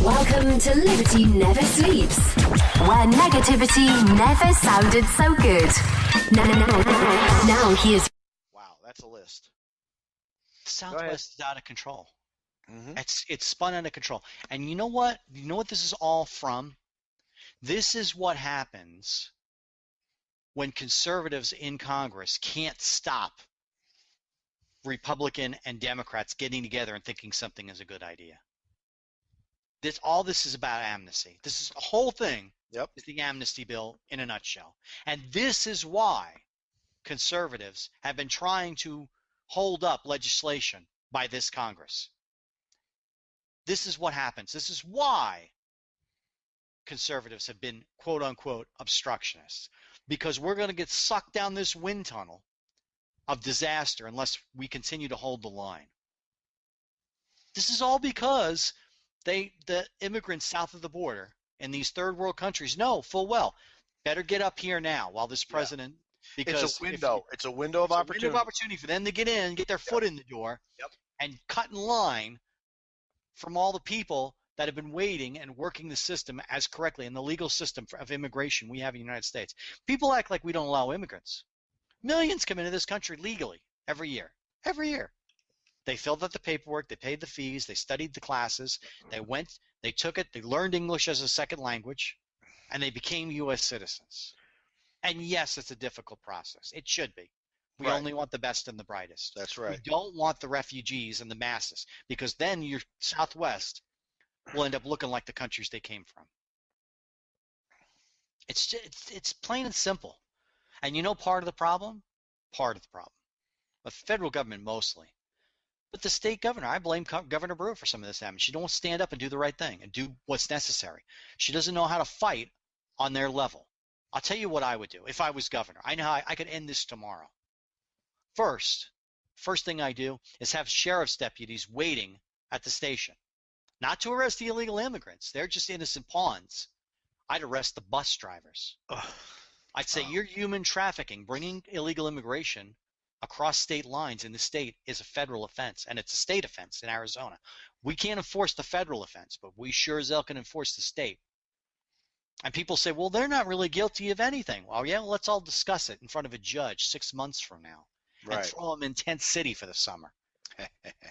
Welcome to Liberty Never Sleeps, where negativity never sounded so good. Now here's... Wow, that's a list. Southwest is out of control. Mm-hmm. It's spun out of control. And you know what? You know what this is all from? This is what happens when conservatives in Congress can't stop Republican and Democrats getting together and thinking something is a good idea. All this is about amnesty. This is the whole thing. Yep. Is the amnesty bill in a nutshell. And this is why conservatives have been trying to hold up legislation by this Congress. This is what happens. This is why conservatives have been quote unquote obstructionists, because we're going to get sucked down this wind tunnel of disaster unless we continue to hold the line. This is all because the immigrants south of the border in these third world countries know full well better get up here now while this president, because it's a window. It's a window of opportunity. A window of opportunity for them to get in, get their foot in the door, and cut in line from all the people that have been waiting and working the system as correctly in the legal system of immigration we have in the United States. People act like we don't allow immigrants. Millions come into this country legally every year. Every year. They filled out the paperwork, they paid the fees, they studied the classes, they went, they took it, they learned English as a second language, and they became U.S. citizens. And yes, it's a difficult process. It should be. We only want the best and the brightest. That's right. We don't want the refugees and the masses, because then your Southwest will end up looking like the countries they came from. It's plain and simple. And you know part of the problem? Part of the problem. The federal government mostly. But the state governor, I blame Governor Brewer for some of this happening. She don't stand up and do the right thing and do what's necessary. She doesn't know how to fight on their level. I'll tell you what I would do if I was governor. I know how I could end this tomorrow. First thing I do is have sheriff's deputies waiting at the station. Not to arrest the illegal immigrants. They're just innocent pawns. I'd arrest the bus drivers. I'd say you're human trafficking. Bringing illegal immigration across state lines in the state is a federal offense, and it's a state offense in Arizona. We can't enforce the federal offense, but we sure as hell can enforce the state. And people say, well, they're not really guilty of anything. Well, yeah, let's all discuss it in front of a judge 6 months from now and throw them in Tent City for the summer.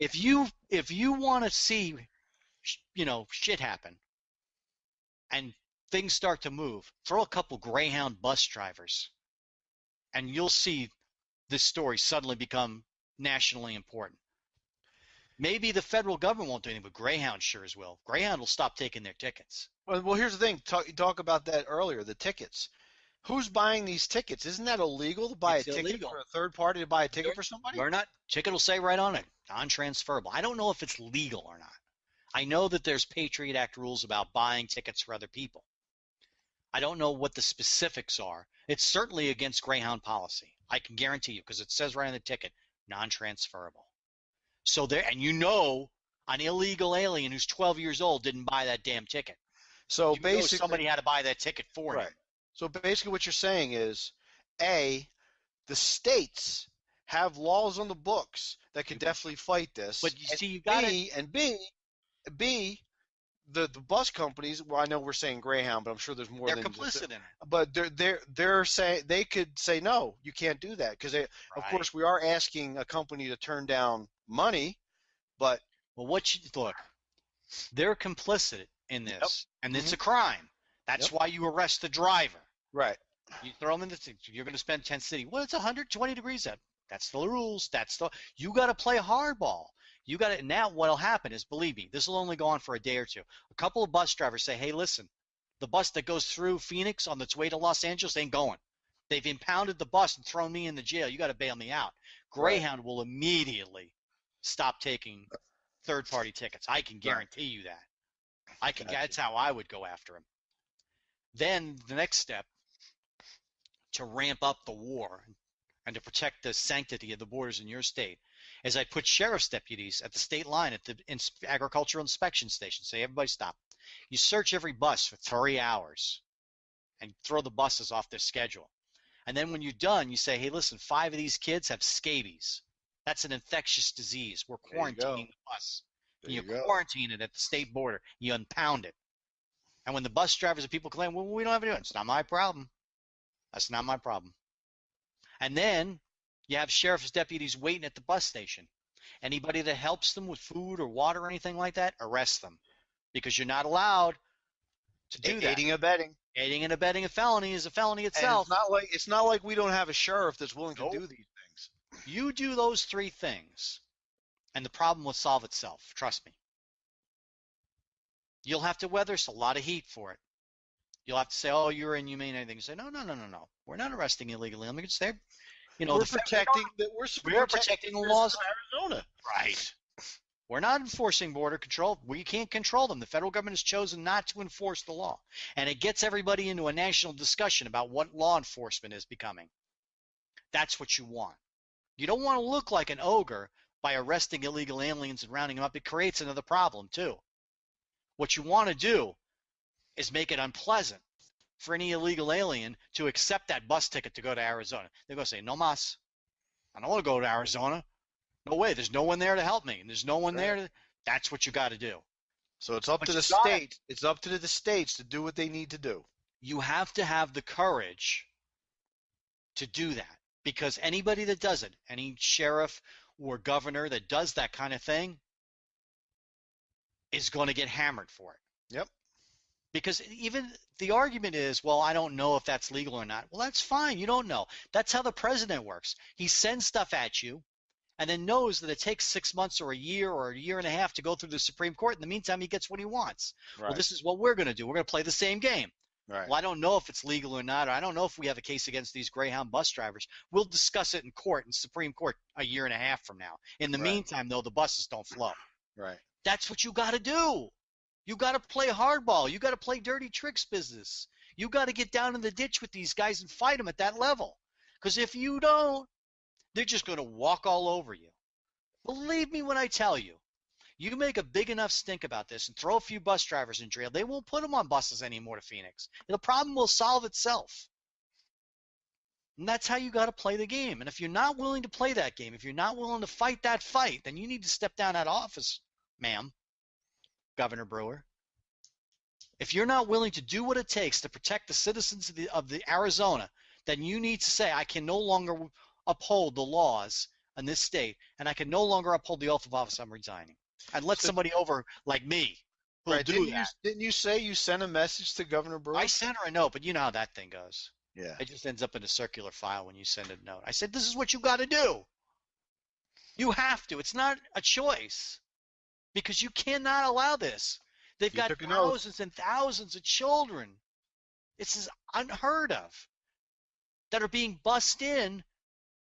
If you want to see, shit happen and things start to move, throw a couple Greyhound bus drivers, and you'll see this story suddenly become nationally important. Maybe the federal government won't do anything, but Greyhound sure as will. Greyhound will stop taking their tickets. Well, here's the thing. You talk about that earlier, the tickets. Who's buying these tickets? Isn't that illegal to buy a ticket for a third party to buy a ticket for somebody? We're not. Ticket will say right on it, non-transferable. I don't know if it's legal or not. I know that there's Patriot Act rules about buying tickets for other people. I don't know what the specifics are. It's certainly against Greyhound policy. I can guarantee you, because it says right on the ticket, non-transferable. So there, and an illegal alien who's 12 years old didn't buy that damn ticket. So basically, somebody had to buy that ticket for him. So basically what you're saying is, A, the states have laws on the books that can definitely fight this. But you see, you got it. And B, the bus companies. Well, I know we're saying Greyhound, but I'm sure there's more. They're than complicit in it. But they're saying they could say no, you can't do that, because of course we are asking a company to turn down money, but look, they're complicit in this, and it's a crime. That's why you arrest the driver. Right. You throw them in you're going to spend Tent City. Well, it's 120 degrees out. That's the rules. You got to play hardball. You got to. Now what'll happen is, believe me, this will only go on for a day or two. A couple of bus drivers say, hey, listen, the bus that goes through Phoenix on its way to Los Angeles ain't going. They've impounded the bus and thrown me in the jail. You got to bail me out. Greyhound will immediately stop taking third-party tickets. I can guarantee you that. That's how I would go after him. Then the next step, to ramp up the war and to protect the sanctity of the borders in your state, is I put sheriff's deputies at the state line at the agricultural inspection station. Say, everybody stop. You search every bus for 3 hours and throw the buses off their schedule. And then when you're done, you say, hey, listen, 5 of these kids have scabies. That's an infectious disease. We're quarantining the bus. There You you go. quarantine it at the state border. You impound it. And when the bus drivers and people claim, well, we don't have to do it, it's not my problem. That's not my problem. And then you have sheriff's deputies waiting at the bus station. Anybody that helps them with food or water or anything like that, arrest them. Because you're not allowed to do that. Aiding and abetting. Aiding and abetting a felony is a felony And itself. it's not like we don't have a sheriff that's willing to Nope. do these things. You do those three things, and the problem will solve itself. Trust me. You'll have to weather a lot of heat for it. You'll have to say, "Oh, you're inhumane," anything. You say, "No. We're not arresting illegal immigrants. They're, We're protecting the laws of Arizona. Right. We're not enforcing border control. We can't control them. The federal government has chosen not to enforce the law, and it gets everybody into a national discussion about what law enforcement is becoming. That's what you want. You don't want to look like an ogre by arresting illegal aliens and rounding them up. It creates another problem too. What you want to do is make it unpleasant for any illegal alien to accept that bus ticket to go to Arizona. They're going to say, "No mas. I don't want to go to Arizona. No way. There's no one there to help me. And there's no one there to." That's what you got to do. So it's up to the state. It's up to the states to do what they need to do. You have to have the courage to do that, because anybody that does it, any sheriff or governor that does that kind of thing, is going to get hammered for it. Yep. Because even the argument is, well, I don't know if that's legal or not. Well, that's fine. You don't know. That's how the president works. He sends stuff at you and then knows that it takes 6 months or a year and a half to go through the Supreme Court. In the meantime, he gets what he wants. Right. Well, this is what we're going to do. We're going to play the same game. Right. Well, I don't know if it's legal or not. Or I don't know if we have a case against these Greyhound bus drivers. We'll discuss it in court, in Supreme Court, a year and a half from now. In the meantime, though, the buses don't flow. Right. That's what you got to do. You got to play hardball. You got to play dirty tricks business. You got to get down in the ditch with these guys and fight them at that level. Because if you don't, they're just going to walk all over you. Believe me when I tell you, you make a big enough stink about this and throw a few bus drivers in jail, they won't put them on buses anymore to Phoenix. The problem will solve itself. And that's how you got to play the game. And if you're not willing to play that game, if you're not willing to fight that fight, then you need to step down out of office, ma'am, Governor Brewer. If you're not willing to do what it takes to protect the citizens of the Arizona, then you need to say, I can no longer uphold the laws in this state, and I can no longer uphold the oath of office. I'm resigning. And let somebody over like me who'll do that. Didn't you say you sent a message to Governor Brewer? I sent her a note, but you know how that thing goes. Yeah. It just ends up in a circular file when you send a note. I said, this is what you got to do. You have to. It's not a choice, because you cannot allow this. They've got thousands and thousands of children. This is unheard of, that are being bussed in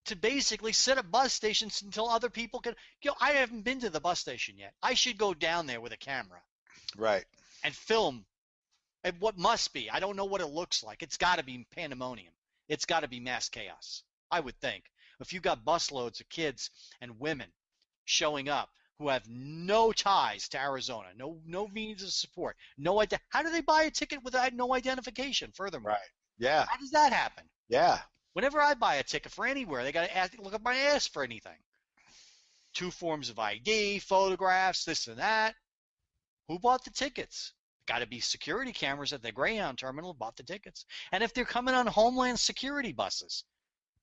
to basically sit at bus stations until other people can. I haven't been to the bus station yet. I should go down there with a camera. Right. And film what must be. I don't know what it looks like. It's got to be pandemonium. It's got to be mass chaos, I would think. If you got busloads of kids and women showing up who have no ties to Arizona, no means of support, how do they buy a ticket with no identification? Furthermore, right? Yeah. How does that happen? Yeah. Whenever I buy a ticket for anywhere, they got to look at my ass for anything. 2 forms of ID, photographs, this and that. Who bought the tickets? Got to be security cameras at the Greyhound terminal bought the tickets. And if they're coming on Homeland Security buses,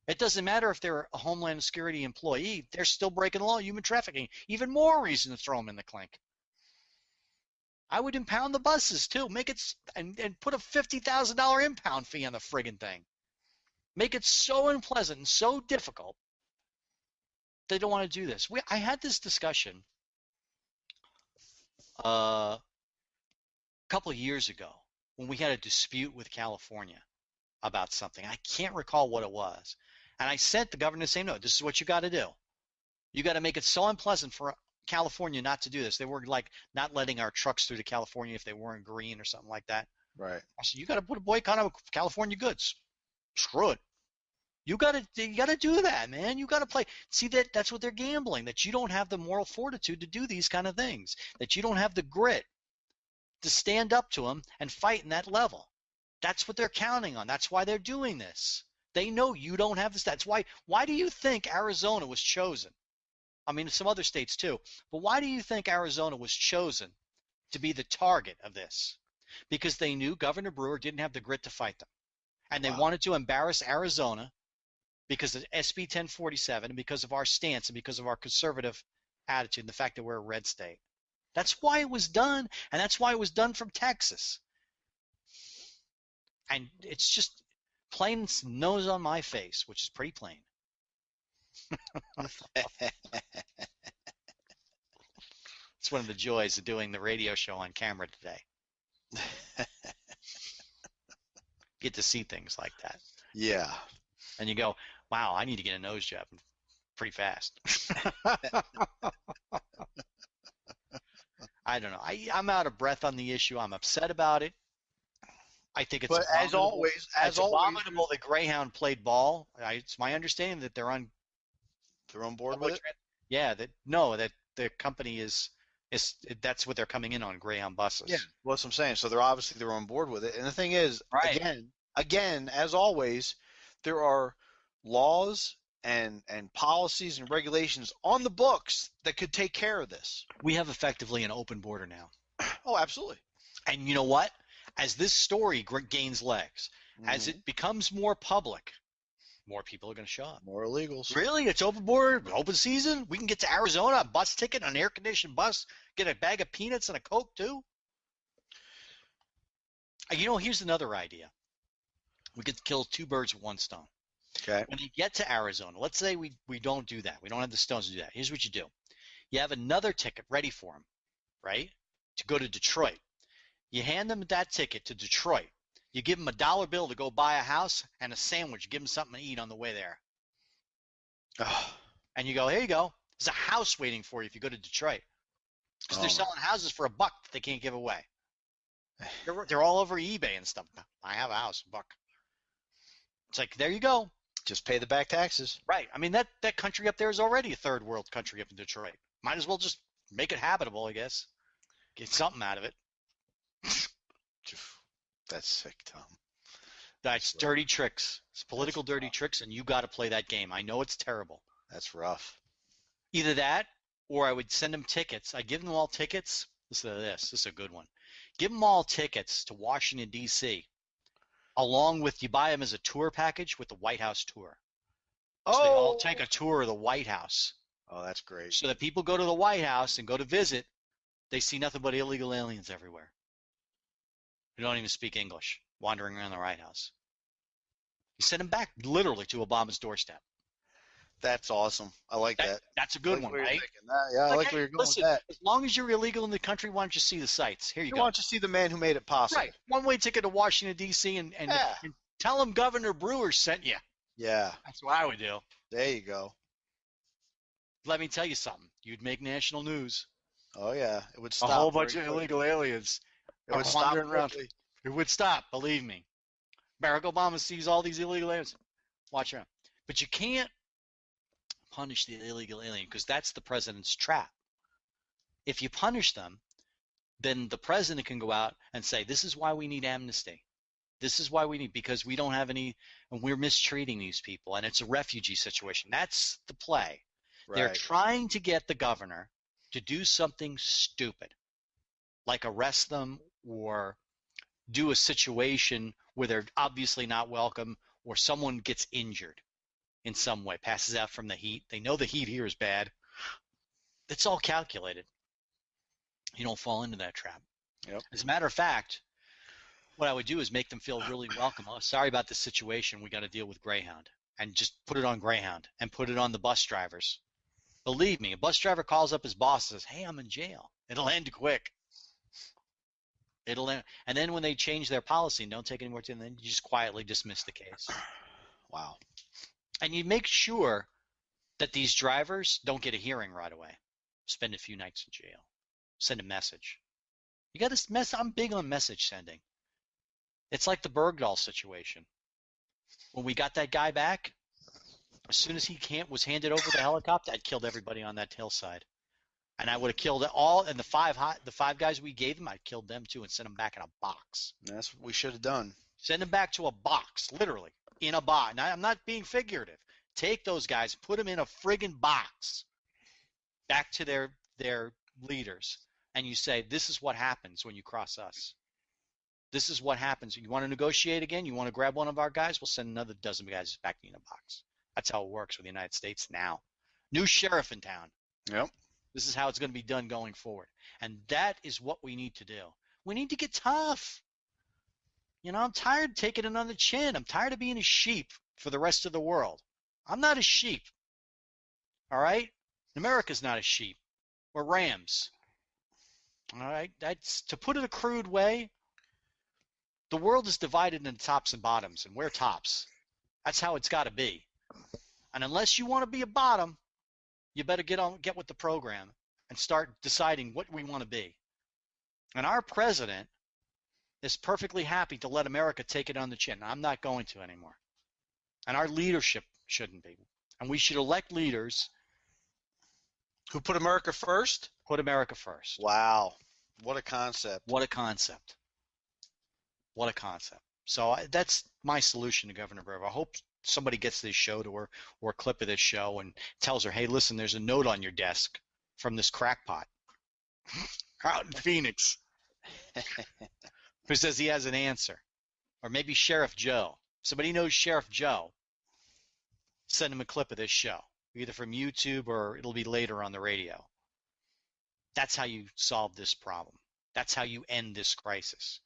it doesn't matter if they're a Homeland Security employee, they're still breaking the law, human trafficking. Even more reason to throw them in the clink. I would impound the buses too. Make it and put a $50,000 impound fee on the friggin' thing. Make it so unpleasant and so difficult. They don't want to do this. I had this discussion a couple of years ago when we had a dispute with California about something. I can't recall what it was. And I sent the governor the same note. This is what you got to do. You got to make it so unpleasant for California not to do this. They were like not letting our trucks through to California if they weren't green or something like that. Right. I said, you got to put a boycott on California goods. Screw it. You got to do that, man. You got to play. See, that's what they're gambling, that you don't have the moral fortitude to do these kind of things, that you don't have the grit to stand up to them and fight in that level. That's what they're counting on. That's why they're doing this. They know you don't have this. That's why do you think Arizona was chosen I mean, some other states too. But why do you think Arizona was chosen to be the target of this? Because they knew Governor Brewer didn't have the grit to fight them. And they wanted to embarrass Arizona because of SB 1047 and because of our stance and because of our conservative attitude and the fact that we're a red state. That's why it was done, and that's why it was done from Texas. And it's just plain nose on my face, which is pretty plain. It's one of the joys of doing the radio show on camera today. Get to see things like that. Yeah. And you go, wow, I need to get a nose job pretty fast. I don't know. I'm out of breath on the issue. I'm upset about it. I think it's abominable. As always, abominable that Greyhound played ball. It's my understanding that they're on board with it. Yeah, that the company is that's what they're coming in on, Greyhound buses. Yeah, well, that's what I'm saying. So they're on board with it. And the thing is, again, as always, there are laws and policies and regulations on the books that could take care of this. We have effectively an open border now. Oh, absolutely. And you know what? As this story gains legs, as it becomes more public, more people are going to show up. More illegals. Really? It's open border, open season? We can get to Arizona, a bus ticket, an air-conditioned bus, get a bag of peanuts and a Coke too? You know, here's another idea. We could kill two birds with one stone. Okay. When you get to Arizona, let's say we don't do that. We don't have the stones to do that. Here's what you do. You have another ticket ready for them, right, to go to Detroit. You hand them that ticket to Detroit. You give them $1 bill to go buy a house and a sandwich. Give them something to eat on the way there. Oh. And you go, here you go. There's a house waiting for you if you go to Detroit. Because they're selling houses for $1 that they can't give away. They're all over eBay and stuff. I have a house, $1. It's like, there you go. Just pay the back taxes. Right. I mean, that country up there is already a third world country up in Detroit. Might as well just make it habitable, I guess. Get something out of it. That's sick, Tom. That's dirty tricks. It's political dirty tricks, and you got to play that game. I know it's terrible. That's rough. Either that, or I would send them tickets. I give them all tickets. Listen to this. This is a good one. Give them all tickets to Washington, D.C., along with, you buy them as a tour package with the White House tour. So they all take a tour of the White House. Oh, that's great. So that people go to the White House and go to visit, they see nothing but illegal aliens everywhere who don't even speak English, wandering around the White House. You send them back literally to Obama's doorstep. That's awesome. I like that. That's a good one, right? Yeah, I like where you're going with that. As long as you're illegal in the country, why don't you see the sights? Here you go. Why don't you see the man who made it possible? Right. One-way ticket to Washington, D.C., and tell him Governor Brewer sent you. Yeah. That's what I would do. There you go. Let me tell you something. You'd make national news. Oh, yeah. It would stop. A whole bunch of illegal aliens. It would stop around. It would stop, believe me. Barack Obama sees all these illegal aliens. Watch around. But you can't punish the illegal alien because that's the president's trap. If you punish them, then the president can go out and say, this is why we need amnesty. This is why we need, because we don't have any, and we're mistreating these people, and it's a refugee situation. That's the play. Right. They're trying to get the governor to do something stupid, like arrest them or do a situation where they're obviously not welcome or someone gets injured in some way, passes out from the heat. They know the heat here is bad. It's all calculated. You don't fall into that trap. Yep. As a matter of fact, what I would do is make them feel really welcome. Oh, sorry about this situation. We got to deal with Greyhound. And just put it on Greyhound and put it on the bus drivers. Believe me, a bus driver calls up his boss and says, hey, I'm in jail. It'll end quick. It'll end. And then when they change their policy and don't take any more time, then you just quietly dismiss the case. Wow. And you make sure that these drivers don't get a hearing right away. Spend a few nights in jail. Send a message. You got this mess. I'm big on message sending. It's like the Bergdahl situation. When we got that guy back, as soon as he was handed over the helicopter, I'd killed everybody on that hillside. And I would have killed all, and the five guys we gave him, I'd killed them too and sent them back in a box. That's what we should have done. Send them back to a box, literally, in a box. Now, I'm not being figurative. Take those guys, put them in a friggin' box, back to their leaders, and you say, this is what happens when you cross us. This is what happens. You want to negotiate again? You want to grab one of our guys? We'll send another dozen guys back in a box. That's how it works with the United States now. New sheriff in town. Yep. This is how it's going to be done going forward. And that is what we need to do. We need to get tough. You know, I'm tired of taking it on the chin. I'm tired of being a sheep for the rest of the world. I'm not a sheep. All right? America's not a sheep. We're rams. All right? That's, to put it a crude way, the world is divided into tops and bottoms, and we're tops. That's how it's got to be. And unless you want to be a bottom, you better get with the program and start deciding what we want to be. And our president is perfectly happy to let America take it on the chin. I'm not going to anymore. And our leadership shouldn't be. And we should elect leaders who put America first. Put America first. Wow, what a concept! What a concept! What a concept. So that's my solution to Governor Brewer. I hope somebody gets this show to her, or a clip of this show, and tells her, hey, listen, there's a note on your desk from this crackpot out in Phoenix who says he has an answer. Or maybe Sheriff Joe. Somebody knows Sheriff Joe. Send him a clip of this show, either from YouTube or it'll be later on the radio. That's how you solve this problem. That's how you end this crisis.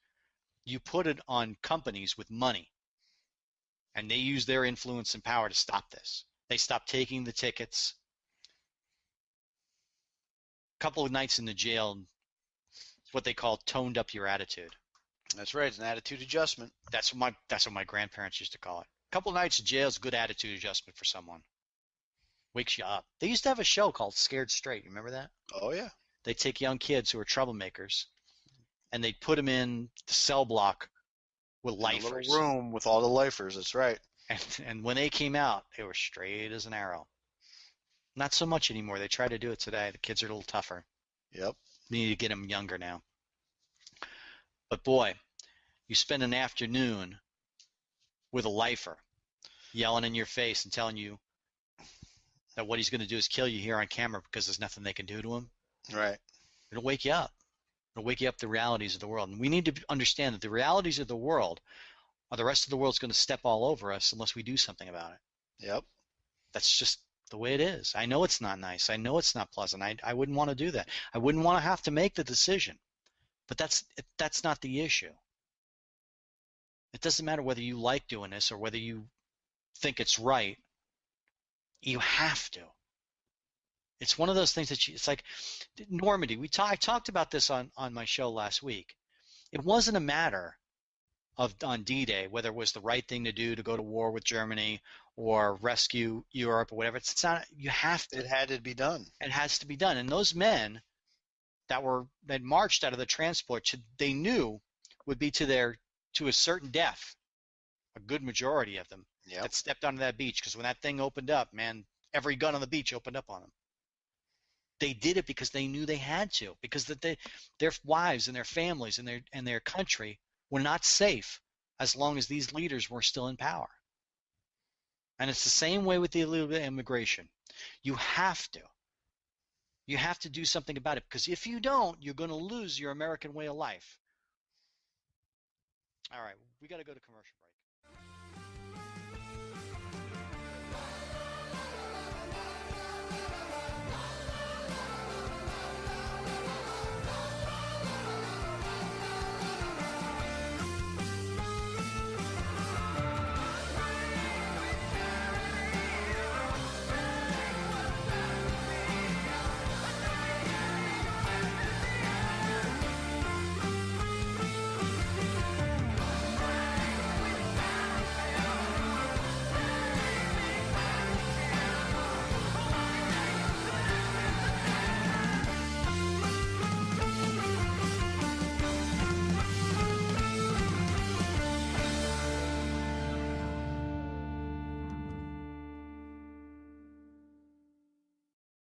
You put it on companies with money, and they use their influence and power to stop this. They stop taking the tickets. A couple of nights in the jail, what they call toned up your attitude. That's right. It's an attitude adjustment. That's what my grandparents used to call it. A couple of nights in jail is a good attitude adjustment for someone. Wakes you up. They used to have a show called Scared Straight. You remember that? Oh, yeah. They take young kids who are troublemakers, and they put them in the cell block with lifers. In a little room with all the lifers. That's right. And when they came out, they were straight as an arrow. Not so much anymore. They try to do it today. The kids are a little tougher. Yep. We need to get them younger now. But boy, you spend an afternoon with a lifer yelling in your face and telling you that what he's going to do is kill you here on camera because there's nothing they can do to him. Right. It'll wake you up. It'll wake you up to the realities of the world. And we need to understand that the realities of the world are the rest of the world's going to step all over us unless we do something about it. Yep. That's just the way it is. I know it's not nice. I know it's not pleasant. I wouldn't want to do that. I wouldn't want to have to make the decision. But that's not the issue. It doesn't matter whether you like doing this or whether you think it's right. You have to. It's one of those things that it's like Normandy. I talked about this on my show last week. It wasn't a matter of on D-Day whether it was the right thing to do to go to war with Germany or rescue Europe or whatever. It's not. You have to. It had to be done. It has to be done. And those men that marched out of the transport, they knew would be to a certain death. A good majority of them that stepped onto that beach, because when that thing opened up, man, every gun on the beach opened up on them. They did it because they knew they had to, because their wives and their families and their country were not safe as long as these leaders were still in power. And it's the same way with the illegal immigration. You have to do something about it, because if you don't, you're going to lose your American way of life. All right, we got to go to commercial break.